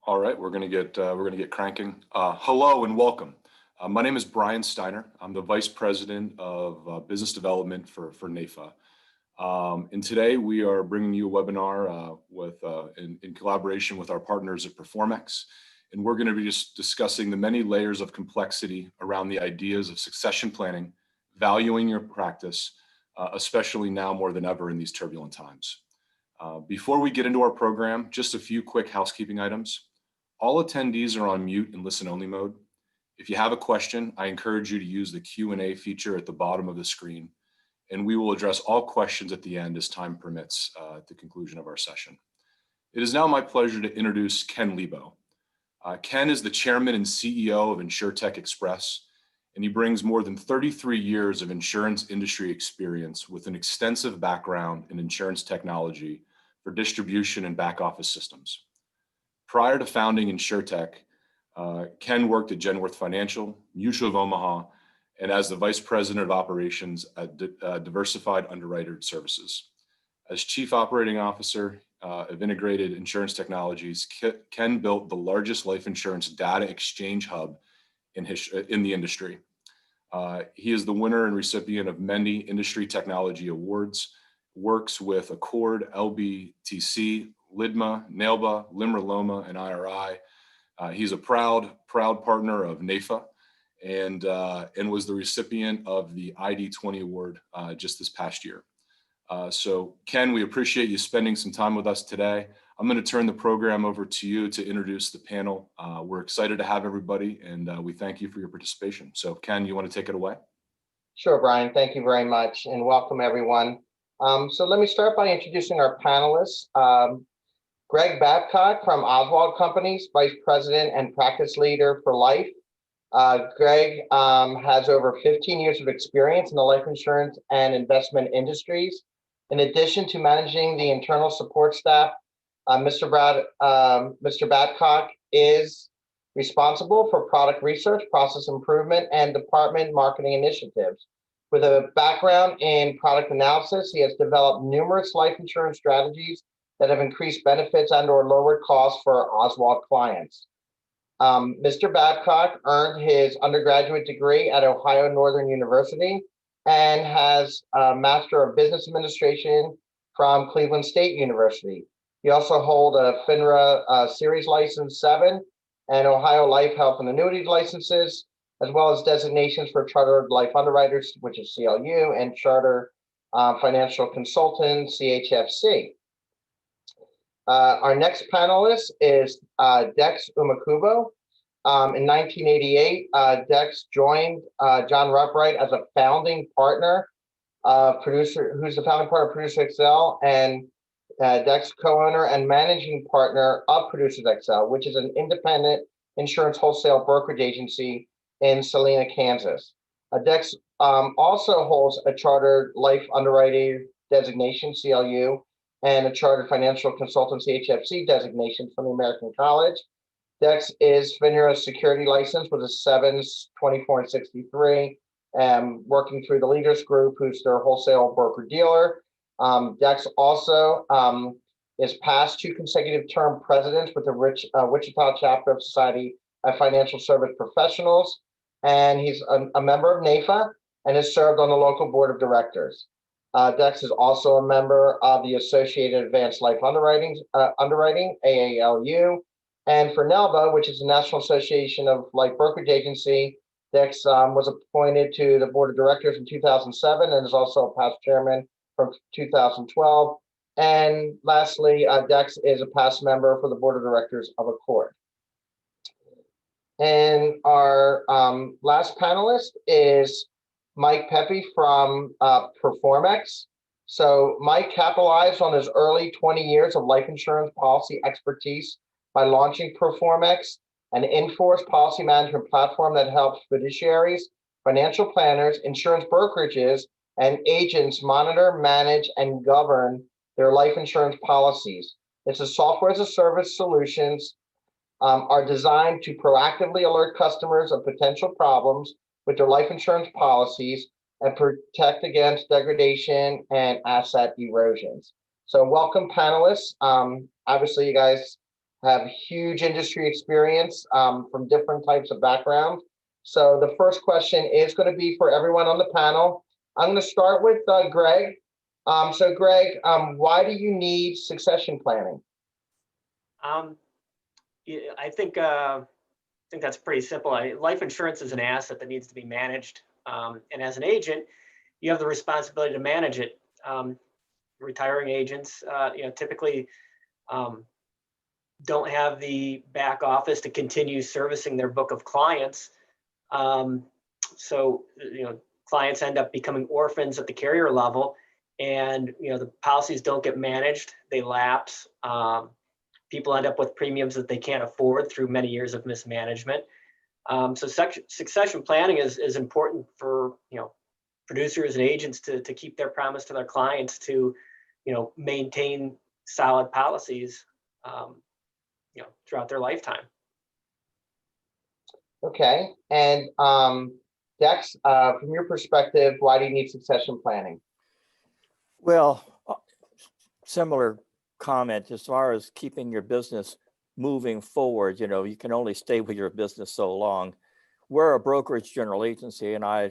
All right, we're gonna get cranking. Hello and welcome. My name is Brian Steiner. I'm the Vice President of Business Development for NAFA. And today we are bringing you a webinar in collaboration with our partners at Performex. And we're going to be just discussing the many layers of complexity around the ideas of succession planning, valuing your practice, especially now more than ever in these turbulent times. Before we get into our program, just a few quick housekeeping items. All attendees are on mute and listen-only mode. If you have a question, I encourage you to use the Q&A feature at the bottom of the screen, and we will address all questions at the end as time permits at the conclusion of our session. It is now my pleasure to introduce Ken Lebo. Ken is the chairman and CEO of InsurTech Express, and he brings more than 33 years of insurance industry experience with an extensive background in insurance technology for distribution and back office systems. Prior to founding InsurTech, Ken worked at Genworth Financial, Mutual of Omaha, and as the Vice President of Operations at Diversified Underwriter Services. As Chief Operating Officer of Integrated Insurance Technologies, Ken built the largest life insurance data exchange hub in the industry. He is the winner and recipient of many industry technology awards, works with Accord, LBTC, LIDMA, NAILBA, LIMRA Loma, and IRI. He's a proud partner of NAFA and was the recipient of the ID20 award just this past year. So Ken, we appreciate you spending some time with us today. I'm going to turn the program over to you to introduce the panel. We're excited to have everybody, and we thank you for your participation. So Ken, you want to take it away? Sure, Brian. Thank you very much, and welcome everyone. So let me start by introducing our panelists. Greg Babcock from Oswald Companies, Vice President and Practice Leader for Life. Greg has over 15 years of experience in the life insurance and investment industries. In addition to managing the internal support staff, Mr. Babcock is responsible for product research, process improvement, and department marketing initiatives. With a background in product analysis, he has developed numerous life insurance strategies that have increased benefits and/or lowered costs for Oswald clients. Mr. Babcock earned his undergraduate degree at Ohio Northern University and has a Master of Business Administration from Cleveland State University. He also holds a FINRA Series License 7 and Ohio Life Health and Annuities licenses, as well as designations for Chartered Life Underwriters, which is CLU, and Chartered Financial Consultant, CHFC. Our next panelist is Dex Umakubo. In 1988, Dex joined John Rupright as a founding partner, who's the founding partner of Producer Excel, and Dex co-owner and managing partner of Producers Excel, which is an independent insurance wholesale brokerage agency in Salina, Kansas. Dex also holds a Chartered Life Underwriting designation, CLU, and a Chartered Financial Consultant, CHFC designation from the American College. Dex is FINRA's security license with a 7s, 24, and 63, working through the Leaders Group, who's their wholesale broker-dealer. Dex also is past 2 consecutive term presidents with the Wichita chapter of Society of Financial Service Professionals, and he's a member of NAFA and has served on the local board of directors. Dex is also a member of the Associated Advanced Life Underwriting, AALU, and for NAILBA, which is the National Association of Life Brokerage Agency. Dex was appointed to the board of directors in 2007 and is also a past chairman from 2012. And lastly, Dex is a past member for the board of directors of Accord. And our last panelist is Mike Pepe from Performex. So Mike capitalized on his early 20 years of life insurance policy expertise by launching Performex, an in-force policy management platform that helps fiduciaries, financial planners, insurance brokerages, and agents monitor, manage, and govern their life insurance policies. It's a software as a service solutions are designed to proactively alert customers of potential problems with their life insurance policies and protect against degradation and asset erosions. So welcome panelists. Obviously you guys have huge industry experience from different types of backgrounds. So the first question is going to be for everyone on the panel. I'm going to start with Greg. So Greg, why do you need succession planning? Yeah, I think that's pretty simple. Life insurance is an asset that needs to be managed, and as an agent, you have the responsibility to manage it. Retiring agents, typically don't have the back office to continue servicing their book of clients. So clients end up becoming orphans at the carrier level, and the policies don't get managed; they lapse. People end up with premiums that they can't afford through many years of mismanagement. So succession planning is important for producers and agents to keep their promise to their clients to maintain solid policies throughout their lifetime. Okay, and Dex, from your perspective, why do you need succession planning? Well, similar comment as far as keeping your business moving forward. You can only stay with your business so long. We're a brokerage general agency, and I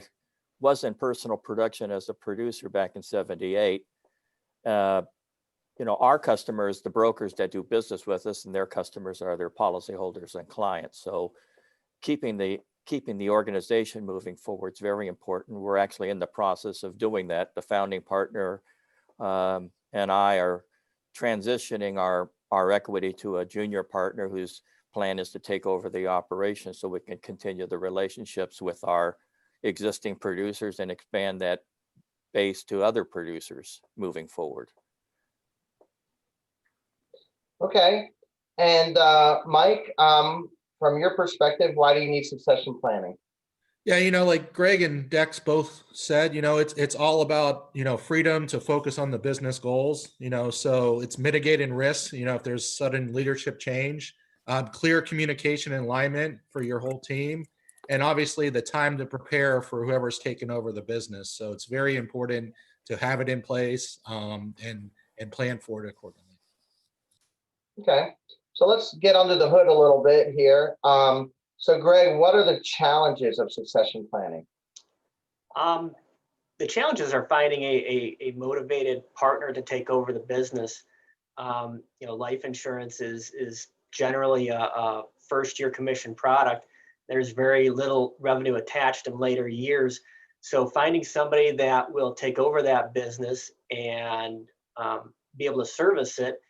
was in personal production as a producer back in '78. Our customers, the brokers that do business with us, and their customers are their policyholders and clients. So keeping the organization moving forward is very important. We're actually in the process of doing that. The founding partner and I are transitioning our equity to a junior partner whose plan is to take over the operation so we can continue the relationships with our existing producers and expand that base to other producers moving forward. Okay, and Mike, from your perspective, why do you need succession planning? Yeah, like Greg and Dex both said, it's all about, freedom to focus on the business goals, so it's mitigating risks, if there's sudden leadership change, clear communication and alignment for your whole team, and obviously the time to prepare for whoever's taken over the business. So it's very important to have it in place and plan for it accordingly. Okay, so let's get under the hood a little bit here. So Greg, what are the challenges of succession planning? The challenges are finding a motivated partner to take over the business. Life insurance is generally a first-year commission product. There's very little revenue attached in later years. So finding somebody that will take over that business and be able to service it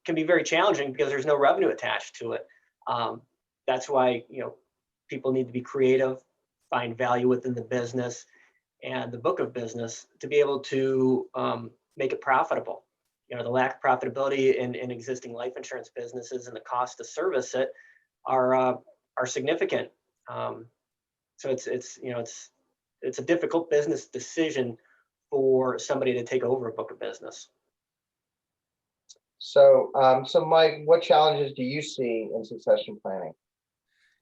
can be very challenging because there's no revenue attached to it. That's why people need to be creative, find value within the business and the book of business to be able to make it profitable. The lack of profitability in existing life insurance businesses and the cost to service it are significant. So it's a difficult business decision for somebody to take over a book of business. So, Mike, what challenges do you see in succession planning?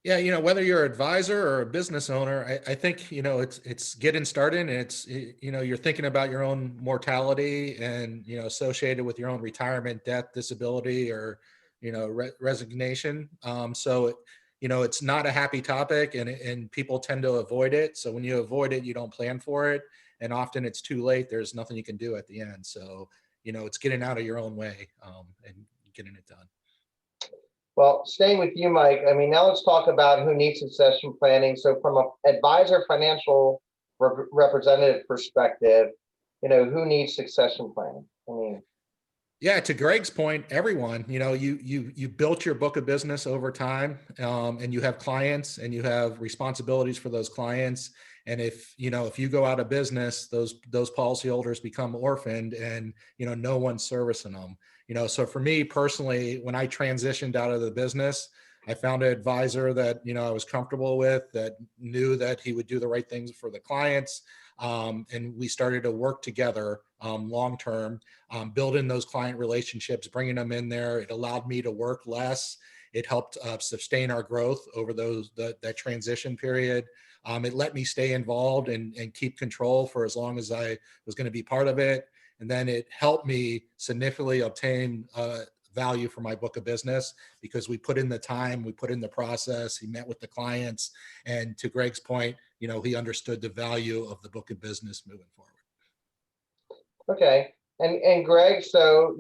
Yeah, whether you're an advisor or a business owner, I think, it's getting started, and it's, you're thinking about your own mortality and, associated with your own retirement, death, disability, or, resignation. So, it's not a happy topic, and people tend to avoid it. So when you avoid it, you don't plan for it. And often it's too late. There's nothing you can do at the end. So, it's getting out of your own way and getting it done. Well, staying with you, Mike, now let's talk about who needs succession planning. So from an advisor financial representative perspective, who needs succession planning? Yeah, to Greg's point, everyone, you built your book of business over time, and you have clients and you have responsibilities for those clients. And if you go out of business, those policyholders become orphaned, and, no one's servicing them. So for me personally, when I transitioned out of the business, I found an advisor that, I was comfortable with, that knew that he would do the right things for the clients. And we started to work together long-term, building those client relationships, bringing them in there. It allowed me to work less. It helped sustain our growth over that transition period. It let me stay involved and keep control for as long as I was going to be part of it. And then it helped me significantly obtain value for my book of business because we put in the time, we put in the process, he met with the clients. And to Greg's point, he understood the value of the book of business moving forward. Okay. And Greg, so,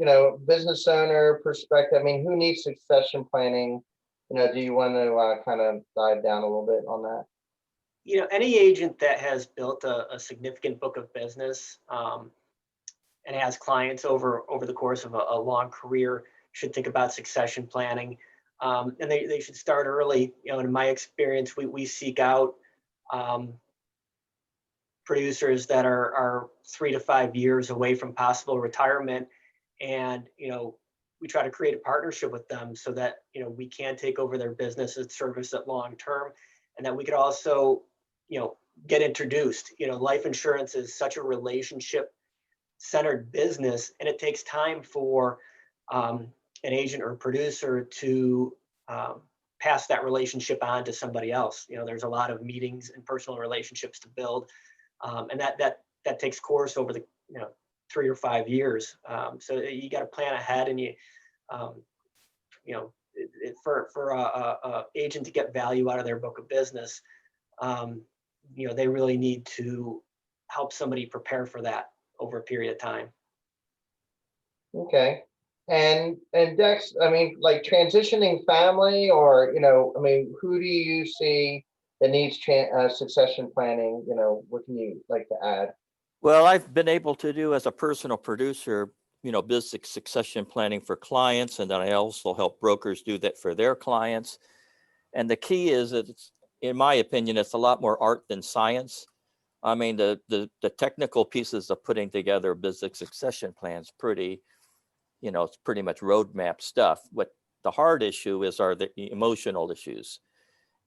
business owner perspective, I mean, who needs succession planning? Do you want to kind of dive down a little bit on that? Any agent that has built a significant book of business and has clients over the course of a long career should think about succession planning. And they should start early. In my experience, we seek out producers that are 3 to 5 years away from possible retirement. And, we try to create a partnership with them so that, we can take over their business and service it long term. And that we could also, get introduced. Life insurance is such a relationship centered business, and it takes time for an agent or producer to pass that relationship on to somebody else. There's a lot of meetings and personal relationships to build. And that takes course over the 3 or 5 years. So you got to plan ahead, and for a agent to get value out of their book of business, they really need to help somebody prepare for that over a period of time. Okay. And Dex, I mean, like transitioning family, or who do you see that needs succession planning? What can you like to add? Well, I've been able to do as a personal producer, business succession planning for clients, and then I also help brokers do that for their clients. And the key is that in my opinion, it's a lot more art than science. I mean, the technical pieces of putting together business succession plans, it's pretty much roadmap stuff. What the hard issue are the emotional issues,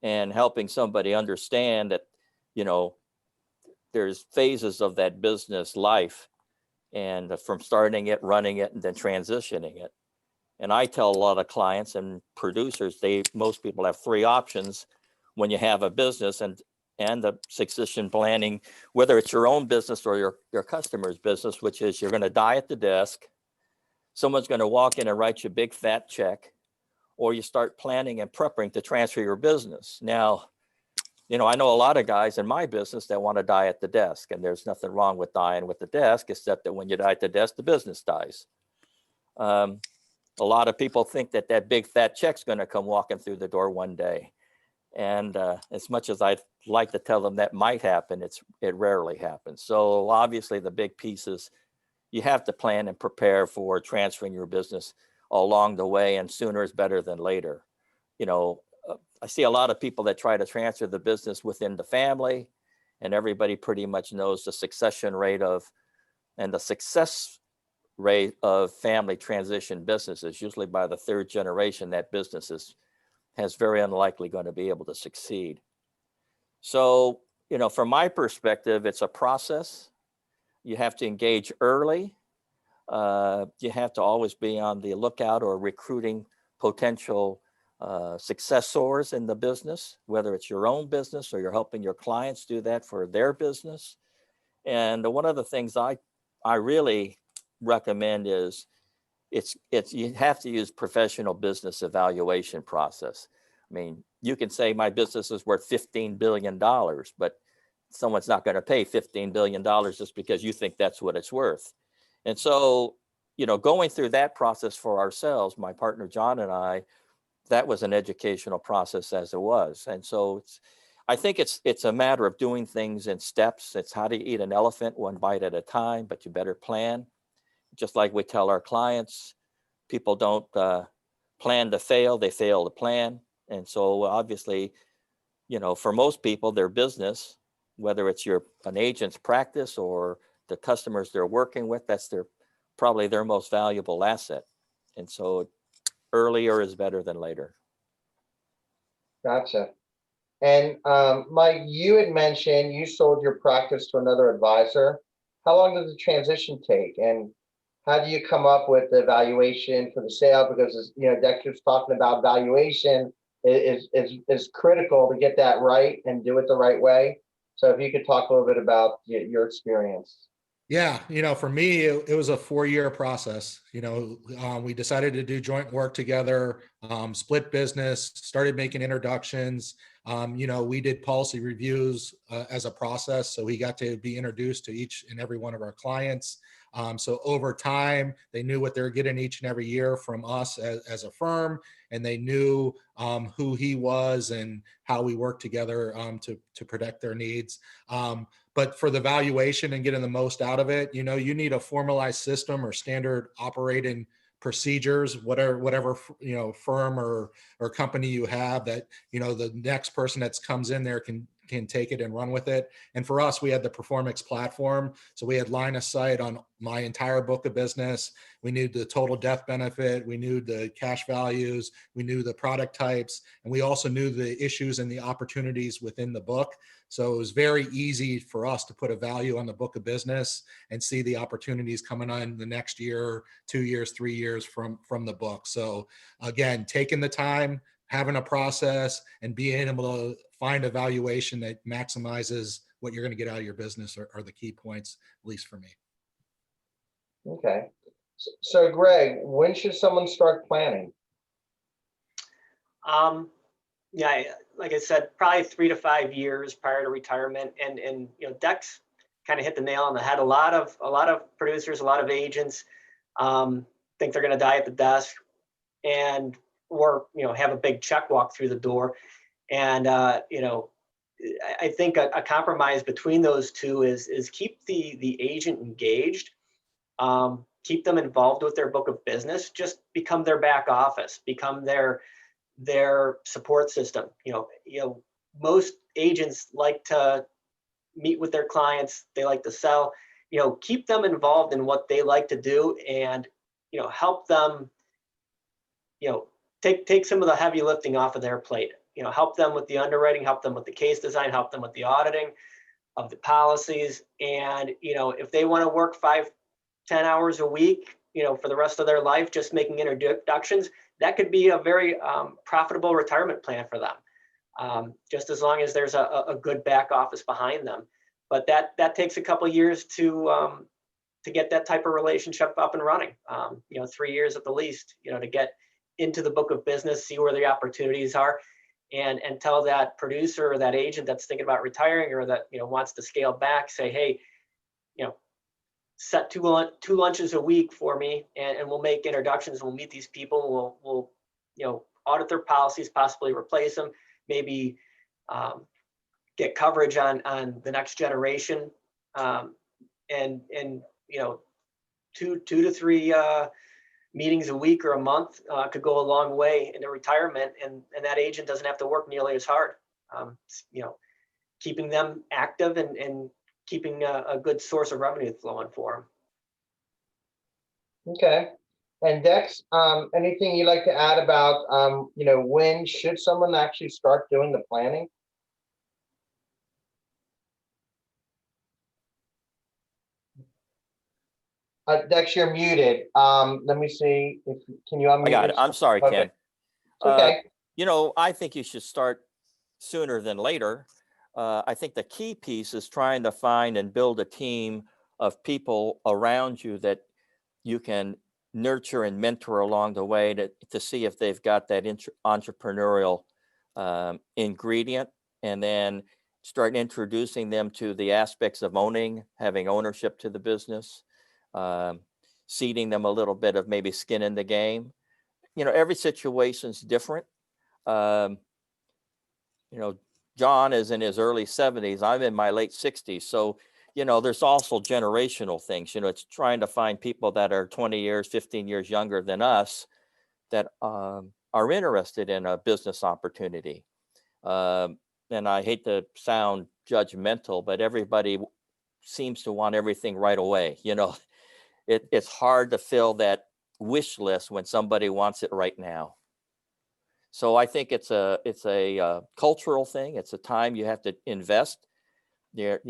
and helping somebody understand that, there's phases of that business life, and from starting it, running it, and then transitioning it. And I tell a lot of clients and producers, most people have 3 options when you have a business, and the succession planning, whether it's your own business or your customer's business, which is you're going to die at the desk. Someone's going to walk in and write you a big fat check, or you start planning and prepping to transfer your business. Now, I know a lot of guys in my business that want to die at the desk, and there's nothing wrong with dying with the desk, except that when you die at the desk, the business dies. A lot of people think that big fat check's going to come walking through the door one day. And as much as I'd like to tell them that might happen, it rarely happens. So obviously the big piece is you have to plan and prepare for transferring your business along the way, and sooner is better than later. I see a lot of people that try to transfer the business within the family, and everybody pretty much knows the success rate of family transition businesses. Usually by the 3rd generation, that business has very unlikely going to be able to succeed. So, from my perspective, it's a process. You have to engage early. You have to always be on the lookout or recruiting potential successors in the business, whether it's your own business or you're helping your clients do that for their business. And one of the things I really recommend is you have to use professional business evaluation process. I mean, you can say my business is worth $15 billion, but someone's not going to pay $15 billion just because you think that's what it's worth. And so, going through that process for ourselves, my partner John and I, that was an educational process as it was. And so I think it's a matter of doing things in steps. It's how to eat an elephant one bite at a time, but you better plan. Just like we tell our clients, people don't plan to fail, they fail to plan. And so obviously, for most people, their business, whether it's an agent's practice or the customers they're working with, that's probably their most valuable asset. And so earlier is better than later. Gotcha. And Mike, you had mentioned you sold your practice to another advisor. How long does the transition take? And how do you come up with the valuation for the sale? Because as Dexter's talking about, valuation is critical to get that right and do it the right way. So if you could talk a little bit about your experience. Yeah, for me, it was a 4-year process. We decided to do joint work together, split business, started making introductions. We did policy reviews as a process, so he got to be introduced to each and every one of our clients. So over time, they knew what they're getting each and every year from us as a firm, and they knew who he was and how we work together to protect their needs. But for the valuation and getting the most out of it, you need a formalized system or standard operating procedures, whatever firm or company you have, that the next person that comes in there can take it and run with it. And for us, we had the Performance platform, so we had line of sight on my entire book of business. We knew the total death benefit, we knew the cash values, we knew the product types, and we also knew the issues and the opportunities within the book. So it was very easy for us to put a value on the book of business and see the opportunities coming on the next year, 2 years, 3 years from the book. So again, taking the time, having a process, and being able to find a valuation that maximizes what you're going to get out of your business are the key points, at least for me. Okay. So Greg, when should someone start planning? Yeah, like I said, probably 3 to 5 years prior to retirement. And Dex kind of hit the nail on the head. A lot of producers, a lot of agents think they're going to die at the desk, or have a big check walk through the door. And I think a compromise between those two is keep the agent engaged, keep them involved with their book of business, just become their back office, become their support system. Most agents like to meet with their clients, they like to sell. Keep them involved in what they like to do, and help them take some of the heavy lifting off of their plate. Help them with the underwriting, help them with the case design, help them with the auditing of the policies. And if they want to work 5-10 hours a week for the rest of their life just making introductions, that could be a very profitable retirement plan for them, just as long as there's a good back office behind them. But that takes a couple of years to get that type of relationship up and running. 3 years at the least, to get into the book of business, see where the opportunities are, and tell that producer or that agent that's thinking about retiring, or that wants to scale back, say, hey, set two lunches a week for me, and we'll make introductions. We'll meet these people. We'll audit their policies, possibly replace them, maybe get coverage on the next generation, and 2 to 3 meetings a week or a month could go a long way into retirement, and that agent doesn't have to work nearly as hard. Keeping them active and keeping a good source of revenue flowing for them. Okay. And Dex, anything you'd like to add about, when should someone actually start doing the planning? Dex, you're muted. Let me see if can you unmute? I got it. I'm sorry, Okay. Ken. Okay. I think you should start sooner than later. I think the key piece is trying to find and build a team of people around you that you can nurture and mentor along the way to see if they've got that entrepreneurial ingredient, and then start introducing them to the aspects of having ownership to the business, seeding them a little bit of maybe skin in the game. Every situation's different. John is in his early 70s. I'm in my late 60s. So, there's also generational things. It's trying to find people that are 20 years, 15 years younger than us that are interested in a business opportunity. And I hate to sound judgmental, but everybody seems to want everything right away. It's hard to fill that wish list when somebody wants it right now. So I think it's a cultural thing. It's a time you have to invest. It's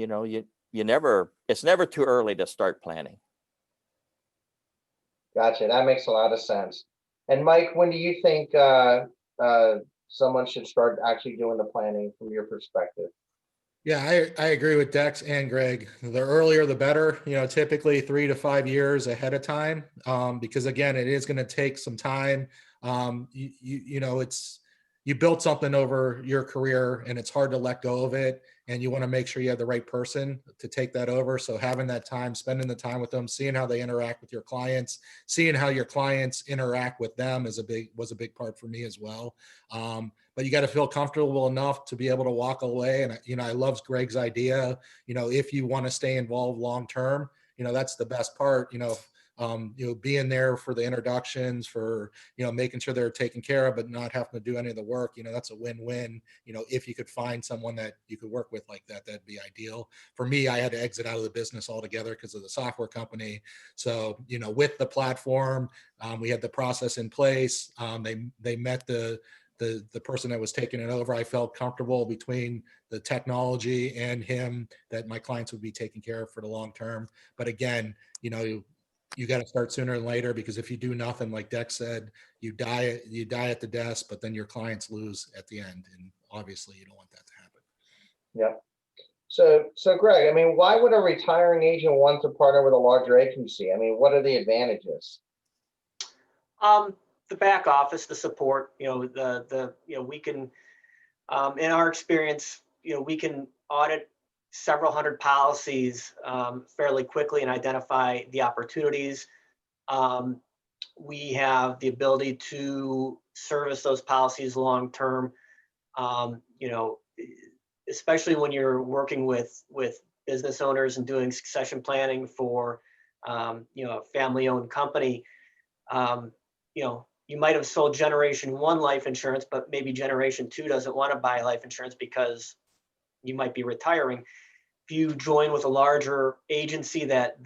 never too early to start planning. Gotcha. That makes a lot of sense. And Mike, when do you think someone should start actually doing the planning from your perspective? Yeah, I agree with Dex and Greg. The earlier, the better, typically 3 to 5 years ahead of time. Because again, it is going to take some time. You built something over your career and it's hard to let go of it. And you want to make sure you have the right person to take that over. So having that time, spending the time with them, seeing how they interact with your clients, seeing how your clients interact with them was a big part for me as well. But you got to feel comfortable enough to be able to walk away. And, I love Greg's idea, if you want to stay involved long-term, that's the best part, being there for the introductions, for, making sure they're taken care of, but not having to do any of the work, that's a win-win. If you could find someone that you could work with like that, that'd be ideal. For me, I had to exit out of the business altogether because of the software company. So, with the platform, we had the process in place. They met the person that was taking it over. I felt comfortable between the technology and him that my clients would be taken care of for the long term. But again, you got to start sooner than later, because if you do nothing, like Dex said, you die at the desk, but then your clients lose at the end. And obviously you don't want that to happen. Yeah. So Greg, why would a retiring agent want to partner with a larger agency? What are the advantages? The back office, the support, we can, in our experience, we can audit several hundred policies fairly quickly and identify the opportunities. We have the ability to service those policies long-term, especially when you're working with business owners and doing succession planning for, a family-owned company. You might have sold generation 1 life insurance, but maybe generation 2 doesn't want to buy life insurance because you might be retiring. If you join with a larger agency that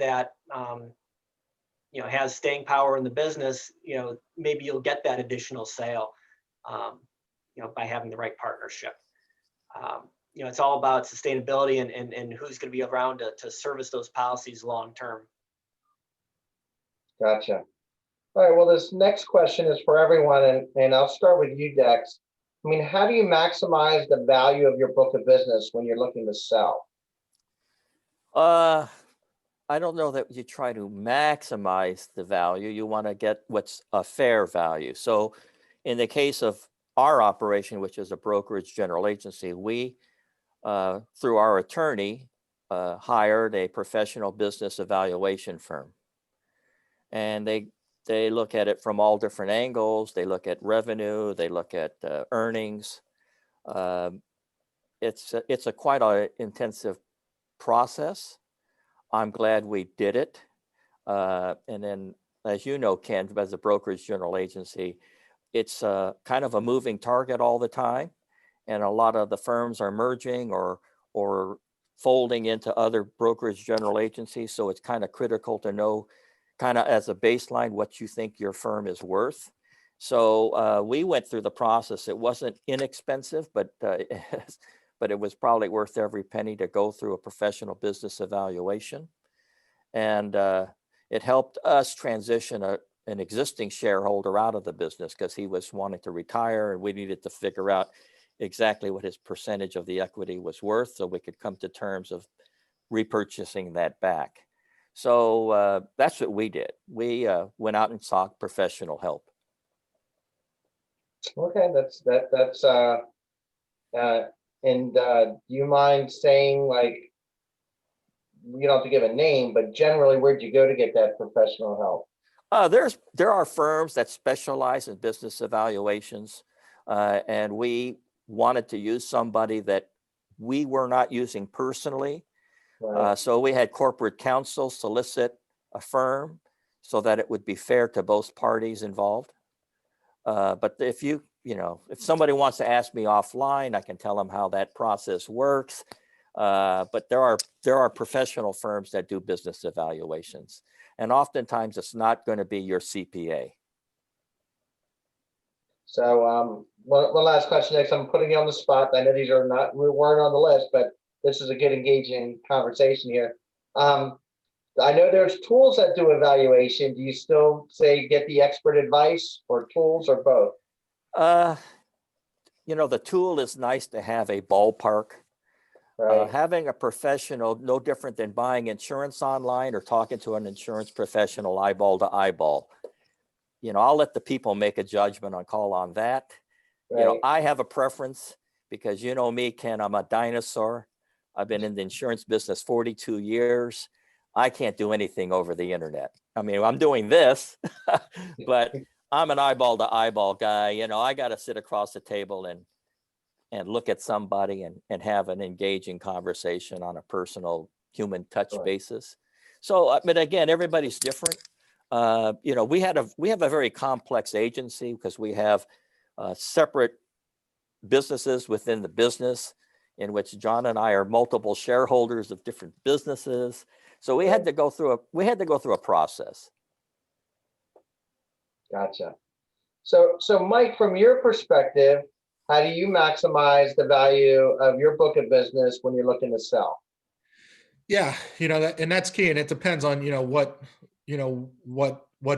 has staying power in the business, maybe you'll get that additional sale, by having the right partnership. It's all about sustainability and who's going to be around to service those policies long term. Gotcha. All right, well, this next question is for everyone, and I'll start with you, Dex. How do you maximize the value of your book of business when you're looking to sell? I don't know that you try to maximize the value. You want to get what's a fair value. So in the case of our operation, which is a brokerage general agency, we, through our attorney, hired a professional business evaluation firm. And they look at it from all different angles. They look at revenue. They look at earnings. It's a quite an intensive process. I'm glad we did it. And then, as you know, Ken, as a brokerage general agency, it's kind of a moving target all the time. And a lot of the firms are merging or folding into other brokerage general agencies. So it's kind of critical to know, kind of as a baseline, what you think your firm is worth. So we went through the process. It wasn't inexpensive, but it was probably worth every penny to go through a professional business evaluation. And it helped us transition an existing shareholder out of the business because he was wanting to retire, and we needed to figure out exactly what his percentage of the equity was worth so we could come to terms of repurchasing that back. So that's what we did. We went out and sought professional help. Okay, and do you mind saying, like, you don't have to give a name, but generally, where'd you go to get that professional help? There are firms that specialize in business evaluations, and we wanted to use somebody that we were not using personally. Right. So we had corporate counsel solicit a firm so that it would be fair to both parties involved. But if if somebody wants to ask me offline, I can tell them how that process works. But there are professional firms that do business evaluations, and oftentimes it's not going to be your CPA. So one last question, next. I'm putting you on the spot. I know these are not, we weren't on the list, but this is a good engaging conversation here. I know there's tools that do evaluation. Do you still say get the expert advice, or tools, or both? The tool is nice to have a ballpark. Right. Having a professional, no different than buying insurance online or talking to an insurance professional eyeball to eyeball. You know, I'll let the people make a judgment on call on that. You know, Right. I have a preference because you know me, Ken, I'm a dinosaur. I've been in the insurance business 42 years. I can't do anything over the internet. I mean, I'm doing this, but I'm an eyeball to eyeball guy. You know, I got to sit across the table and look at somebody and have an engaging conversation on a personal human touch Right. basis. So, but again, everybody's different. You know, we have a very complex agency because we have separate businesses within the business in which John and I are multiple shareholders of different businesses. So we had to go through a process. Gotcha. So Mike, from your perspective, how do you maximize the value of your book of business when you're looking to sell? Yeah, you know that, and that's key, and it depends on what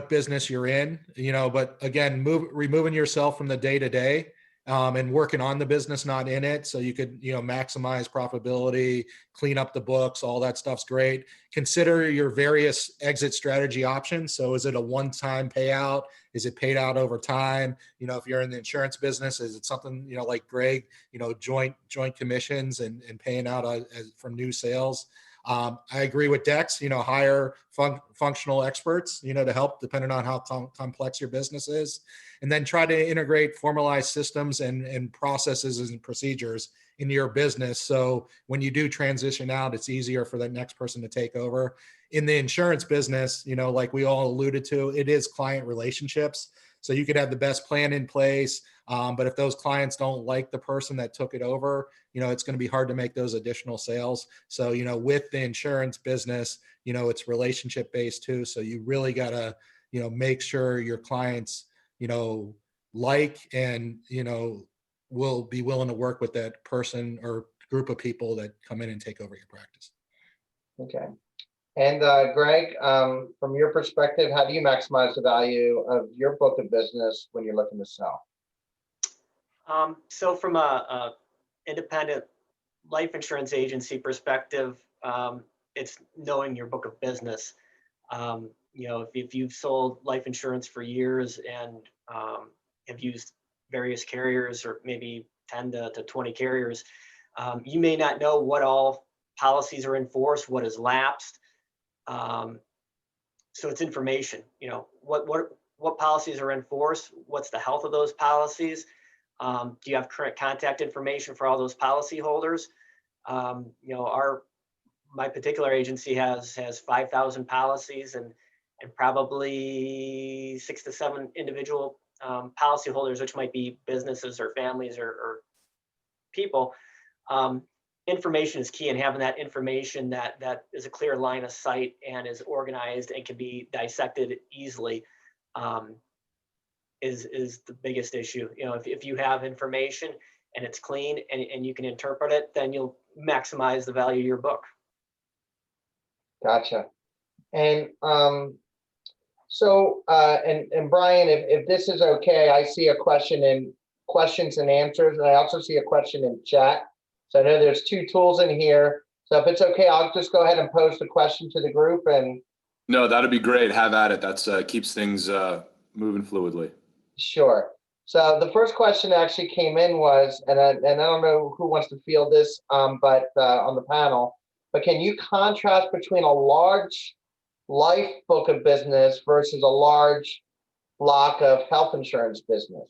business you're in, But again, removing yourself from the day to day, and working on the business, not in it, so you could maximize profitability, clean up the books, all that stuff's great. Consider your various exit strategy options. So, is it a one-time payout? Is it paid out over time? If you're in the insurance business, is it something like Greg, joint commissions and paying out from new sales? I agree with Dex, hire functional experts, to help depending on how complex your business is, and then try to integrate formalized systems and processes and procedures into your business. So when you do transition out, it's easier for the next person to take over. In the insurance business, like we all alluded to, it is client relationships. So you could have the best plan in place, but if those clients don't like the person that took it over, it's going to be hard to make those additional sales. So, with the insurance business, it's relationship based too. So you really got to, make sure your clients, like and, will be willing to work with that person or group of people that come in and take over your practice. Okay. And Greg, from your perspective, how do you maximize the value of your book of business when you're looking to sell? So from a independent life insurance agency perspective, it's knowing your book of business. If you've sold life insurance for years and have used various carriers or maybe 10 to 20 carriers, you may not know what all policies are in force, what has lapsed. So it's information, what policies are in force, what's the health of those policies. Do you have current contact information for all those policy holders? My particular agency has 5,000 policies and probably 6 to 7 individual policy holders, which might be businesses or families or people. Information is key, and having that information that is a clear line of sight and is organized and can be dissected easily is the biggest issue. If you have information and it's clean and you can interpret it, then you'll maximize the value of your book. Gotcha. And and Brian, if this is okay, I see a question in questions and answers, and I also see a question in chat. So I know there's 2 tools in here. So if it's okay, I'll just go ahead and post a question to the group. And No, that'd be great. Have at it. That's keeps things moving fluidly. sure. So the first question actually came in was, and I don't know who wants to field this, but on the panel, but can you contrast between a large life book of business versus a large block of health insurance business?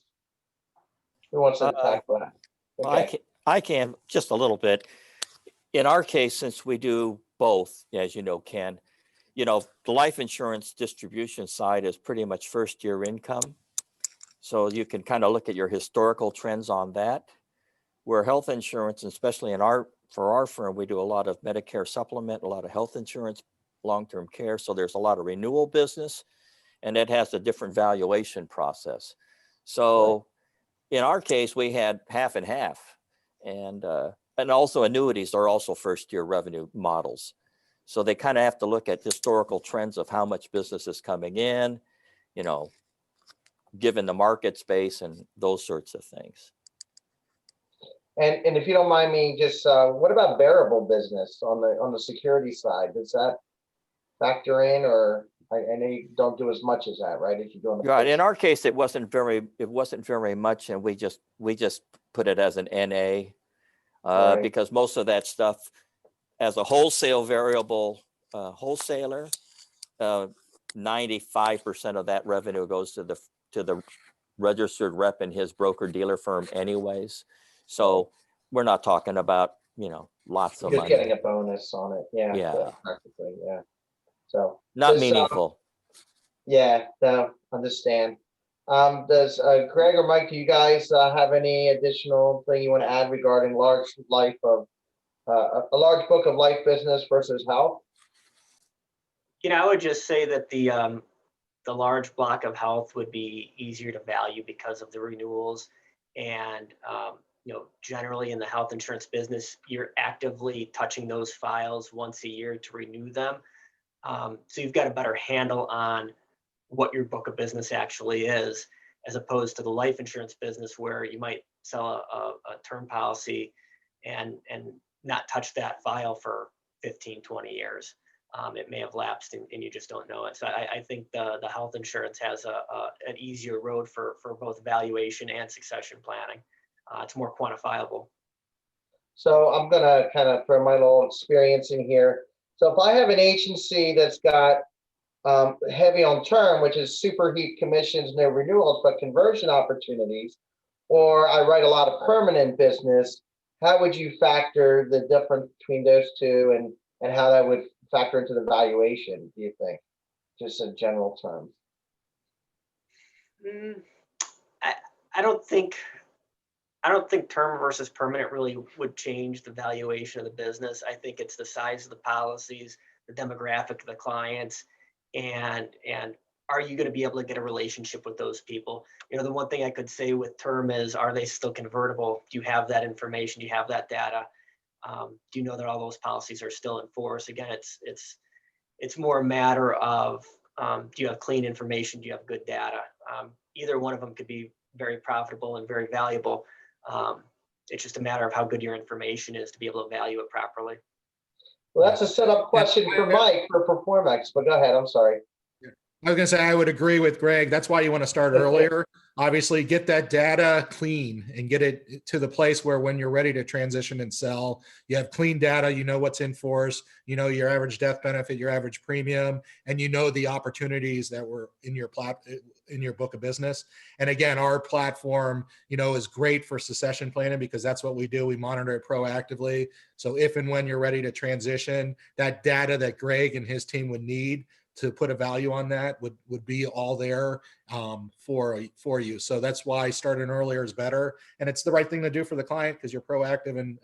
Who wants to tackle that? Okay. I can just a little bit. In our case, since we do both, as you know, Ken, the life insurance distribution side is pretty much first year income. So you can kind of look at your historical trends on that. Where health insurance, especially for our firm, we do a lot of Medicare supplement, a lot of health insurance, long-term care. So there's a lot of renewal business, and it has a different valuation process. So in our case, we had half and half, and also annuities are also first-year revenue models. So they kind of have to look at historical trends of how much business is coming in, given the market space and those sorts of things. And if you don't mind me, just what about variable business on the security side? Does that factor in, or I know you don't do as much as that, right? If you do on the Right. In fixed- our case, it wasn't very much, and we just put it as an NA Right. because most of that stuff, as a wholesale variable wholesaler, 95% of that revenue goes to the registered rep in his broker dealer firm anyways. So we're not talking about, lots of Just money. getting a bonus on it. Yeah. Yeah. Practically. Yeah. So Not does, meaningful. yeah, no, understand. Does Greg or Mike, do you guys have any additional thing you want to add regarding a large book of life business versus health? I would just say that the large block of health would be easier to value because of the renewals. And, generally in the health insurance business, you're actively touching those files once a year to renew them. So you've got a better handle on what your book of business actually is, as opposed to the life insurance business where you might sell a term policy and not touch that file for 15, 20 years. It may have lapsed and you just don't know it. So I think the health insurance has an easier road for both valuation and succession planning. It's more quantifiable. So I'm gonna kind of throw my little experience in here. So if I have an agency that's got heavy on term, which is superheat commissions, no renewals, but conversion opportunities, or I write a lot of permanent business, how would you factor the difference between those two and how that would factor into the valuation, do you think? Just in general terms. I don't think term versus permanent really would change the valuation of the business. I think it's the size of the policies, the demographic of the clients, and are you going to be able to get a relationship with those people? The one thing I could say with term is, are they still convertible? Do you have that information? Do you have that data? Do you know that all those policies are still in force? Again, it's more a matter of, do you have clean information? Do you have good data? Either one of them could be very profitable and very valuable. It's just a matter of how good your information is to be able to value it properly. Well, that's a setup question for Mike for Performex, but go ahead, I'm sorry. I was going to say, I would agree with Greg. That's why you want to start earlier. Obviously, get that data clean and get it to the place where when you're ready to transition and sell, you have clean data, you know what's in force, you know your average death benefit, your average premium, and you know the opportunities that were in your book of business. And again, our platform, is great for succession planning because that's what we do. We monitor it proactively. So if and when you're ready to transition, that data that Greg and his team would need to put a value on that would be all there for you. So that's why starting earlier is better. And it's the right thing to do for the client because you're proactive and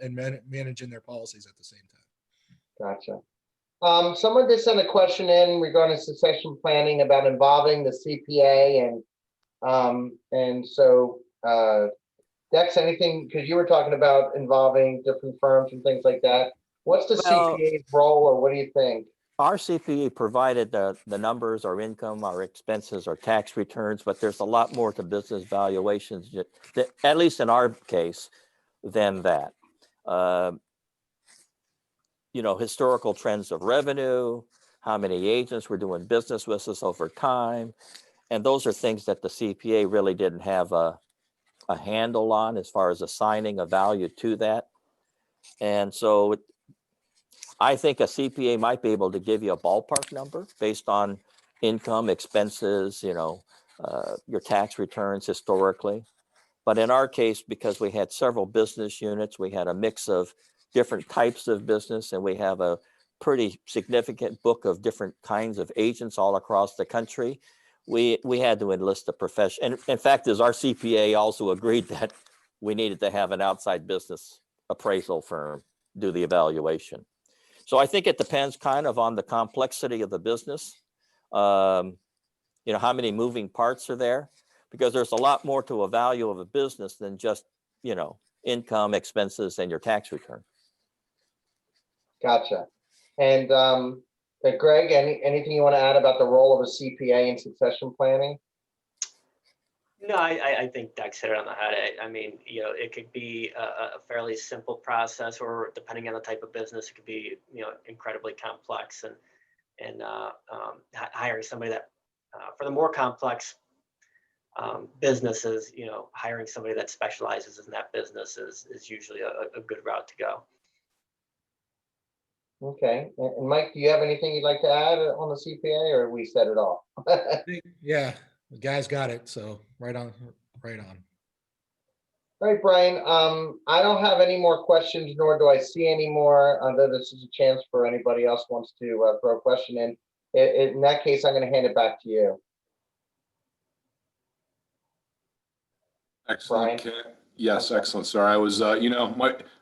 managing their policies at the same time. Gotcha. Someone just sent a question in regarding succession planning about involving the CPA and so Dex, anything, because you were talking about involving different firms and things like that. What's the CPA's role, or what do you think? Our CPA provided the numbers, our income, our expenses, our tax returns, but there's a lot more to business valuations, at least in our case, than that. Historical trends of revenue, how many agents were doing business with us over time. And those are things that the CPA really didn't have a handle on as far as assigning a value to that. And so I think a CPA might be able to give you a ballpark number based on income, expenses, your tax returns historically. But in our case, because we had several business units, we had a mix of different types of business, and we have a pretty significant book of different kinds of agents all across the country. We had to enlist a profession. And in fact, as our CPA also agreed that we needed to have an outside business appraisal firm do the evaluation. So I think it depends kind of on the complexity of the business. How many moving parts are there? Because there's a lot more to a value of a business than just, income, expenses, and your tax return. Gotcha. And Greg, anything you want to add about the role of a CPA in succession planning? No, I think Dex hit it on the head. I mean, you know, it could be a fairly simple process, or depending on the type of business, it could be, you know, incredibly complex. And hiring somebody that, for the more complex businesses, you know, hiring somebody that specializes in that business is usually a good route to go. Okay, and Mike, do you have anything you'd like to add on the CPA, or we said it all? Yeah, the guys got it. So right on, right on. All right, Brian, I don't have any more questions, nor do I see any more, although this is a chance for anybody else who wants to throw a question in. In that case, I'm going to hand it back to you. Excellent. Brian? Yes, excellent. Sorry, I was, you know,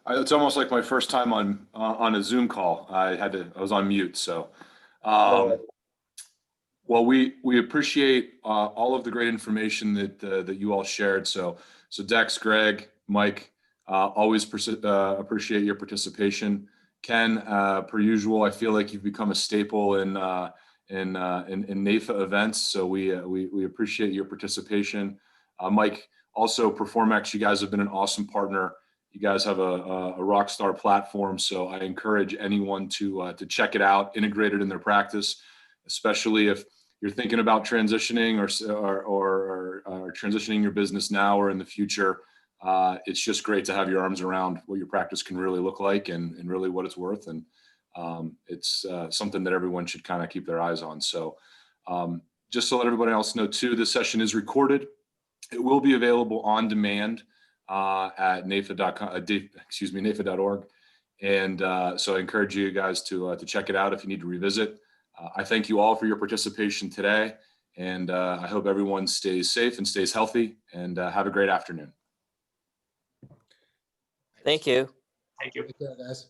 it's almost like my first time on a Zoom call. I was on mute. So, No. well, we appreciate all of the great information that you all shared. So Dex, Greg, Mike, always appreciate your participation. Ken, per usual, I feel like you've become a staple in NAFA events. So we appreciate your participation. Mike, also Performex, you guys have been an awesome partner. You guys have a rock star platform. So I encourage anyone to check it out, integrate it in their practice, especially if you're thinking about transitioning or transitioning your business now or in the future. It's just great to have your arms around what your practice can really look like and really what it's worth. And it's something that everyone should kind of keep their eyes on. So just to let everybody else know too, this session is recorded. It will be available on demand at NAFA.com, NAFA.org. And so I encourage you guys to check it out if you need to revisit. I thank you all for your participation today, and I hope everyone stays safe and stays healthy, and have a great afternoon. Thank you. Thank you. Take care, guys.